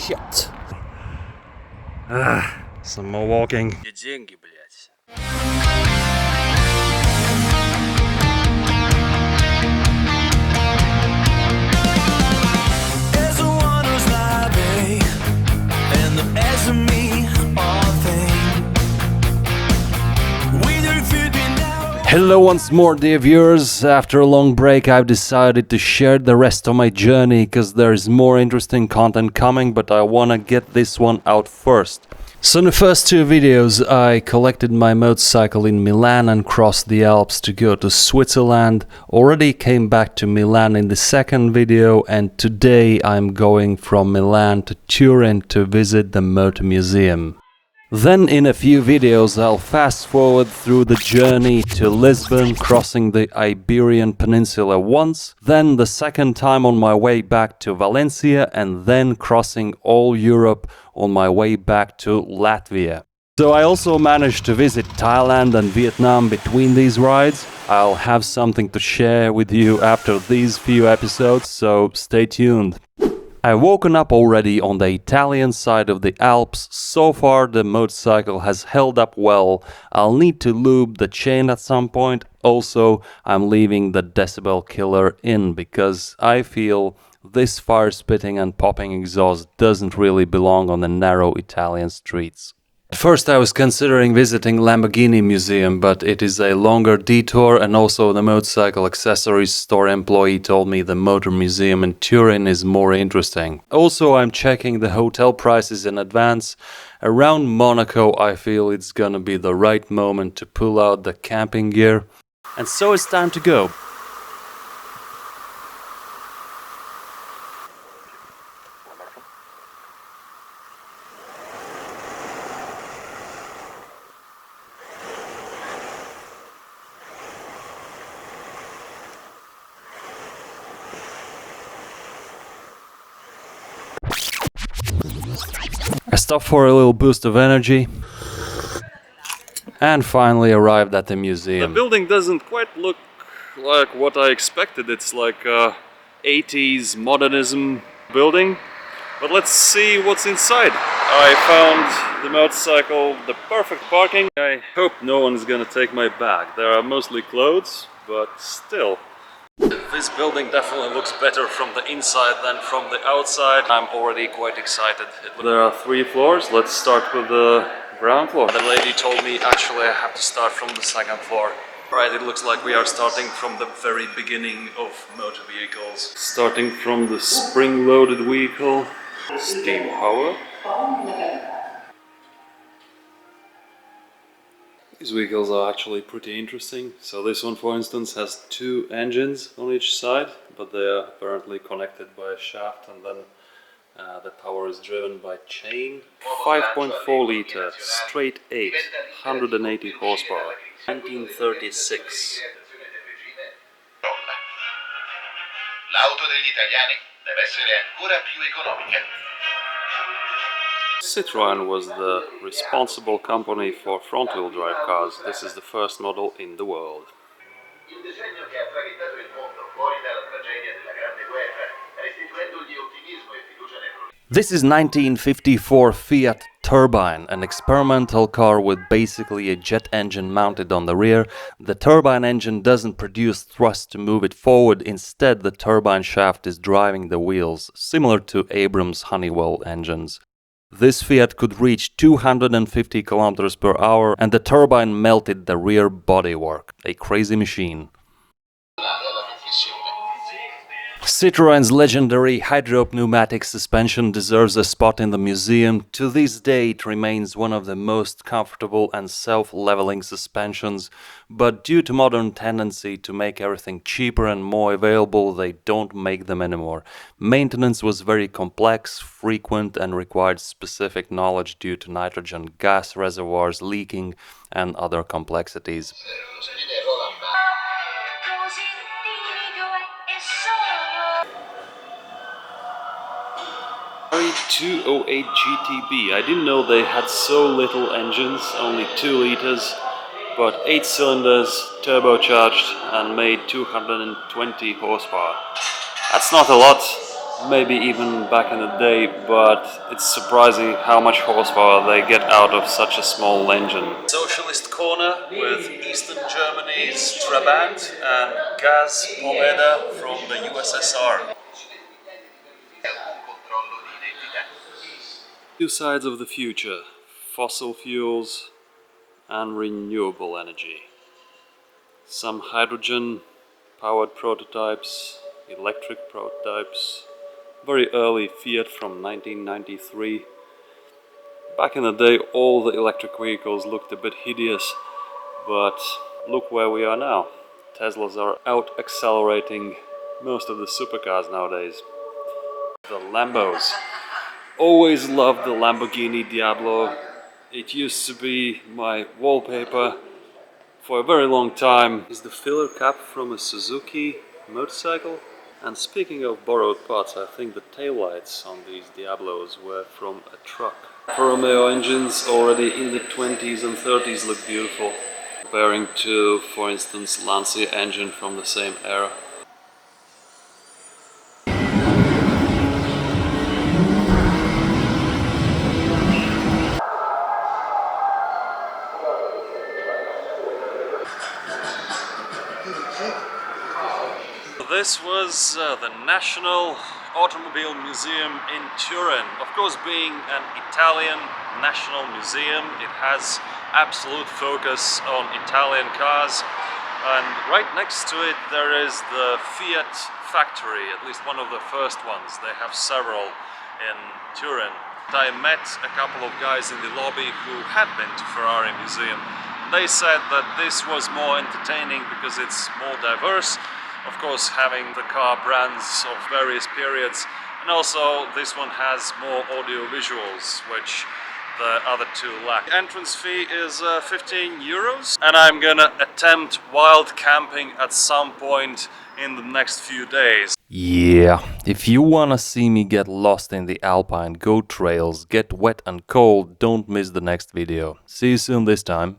Shit. Some more walking. Где деньги, блядь? Hello once more, dear viewers. After a long break, I've decided to share the rest of my journey because there's more interesting content coming, but I wanna get this one out first. So in the first two videos, I collected my motorcycle in Milan and crossed the Alps to go to Switzerland. Already came back to Milan in the second video, and today I'm going from Milan to Turin to visit the Motor Museum. Then in a few videos I'll fast forward through the journey to Lisbon, crossing the Iberian Peninsula once, then the second time on my way back to Valencia, and then crossing all Europe on my way back to Latvia. So I also managed to visit Thailand and Vietnam between these rides. I'll have something to share with you after these few episodes, so stay tuned. I've woken up already on the Italian side of the Alps. So far the motorcycle has held up well. I'll need to lube the chain at some point. Also, I'm leaving the decibel killer in because I feel this fire-spitting and popping exhaust doesn't really belong on the narrow Italian streets. At first I was considering visiting Lamborghini museum, but it is a longer detour, and also the motorcycle accessories store employee told me the motor museum in Turin is more interesting. Also, I'm checking the hotel prices in advance. Around Monaco I feel it's gonna be the right moment to pull out the camping gear. And so it's time to go. I stopped for a little boost of energy and finally arrived at the museum. The building doesn't quite look like what I expected. It's like a 80s modernism building, but let's see what's inside. I found the motorcycle, the perfect parking. I hope no one's gonna take my bag. There are mostly clothes, but still. This building definitely looks better from the inside than from the outside. I'm already quite excited. There are 3 floors. Let's start with the ground floor. The lady told me actually I have to start from the second floor. Right, it looks like we are starting from the very beginning of motor vehicles. Starting from the spring-loaded vehicle, steam power. These vehicles are actually pretty interesting. So this one, for instance, has 2 engines on each side, but they are apparently connected by a shaft, and then the power is driven by chain. 5.4 liter, straight 8, 180 horsepower, 1936. L'auto degli italiani deve essere ancora più economica. Citroën was the responsible company for front-wheel drive cars. This is the first model in the world. Il disegno che ha traghettato il mondo fuori dalla tragedia della Grande Guerra, restituendogli ottimismo e fiducia nel futuro. This is 1954 Fiat Turbine, an experimental car with basically a jet engine mounted on the rear. The turbine engine doesn't produce thrust to move it forward. Instead, the turbine shaft is driving the wheels, similar to Abrams Honeywell engines. This Fiat could reach 250 km per hour, and the turbine melted the rear bodywork. A crazy machine. Citroën's legendary hydropneumatic suspension deserves a spot in the museum. To this day it remains one of the most comfortable and self-leveling suspensions, but due to modern tendency to make everything cheaper and more available, they don't make them anymore. Maintenance was very complex, frequent, and required specific knowledge due to nitrogen gas reservoirs leaking and other complexities. 208 GTB. I didn't know they had so little engines, only 2 liters, but 8 cylinders, turbocharged, and made 220 horsepower. That's not a lot, maybe even back in the day, but it's surprising how much horsepower they get out of such a small engine. Socialist corner with Eastern Germany's Trabant and Gaz Poveda from the USSR. Two sides of the future: fossil fuels and renewable energy. Some hydrogen powered prototypes, electric prototypes, very early Fiat from 1993. Back in the day, all the electric vehicles looked a bit hideous, but look where we are now. Teslas are out accelerating most of the supercars nowadays. The Lambos. Always loved the Lamborghini Diablo. It used to be my wallpaper for a very long time. Is the filler cap from a Suzuki motorcycle? And speaking of borrowed parts, I think the taillights on these Diablos were from a truck. Alfa Romeo engines already in the 20s and 30s look beautiful, comparing to, for instance, Lancia engine from the same era. This was the National Automobile Museum in Turin. Of course, being an Italian national museum, it has absolute focus on Italian cars. And right next to it there is the Fiat factory, at least one of the first ones. They have several in Turin. I met a couple of guys in the lobby who had been to Ferrari Museum. They said that this was more entertaining because it's more diverse. Of course, having the car brands of various periods, and also this one has more audio visuals, which the other two lack. Entrance fee is 15 euros, and I'm gonna attempt wild camping at some point in the next few days. Yeah, if you wanna see me get lost in the Alpine, go trails, get wet and cold, don't miss the next video. See you soon this time.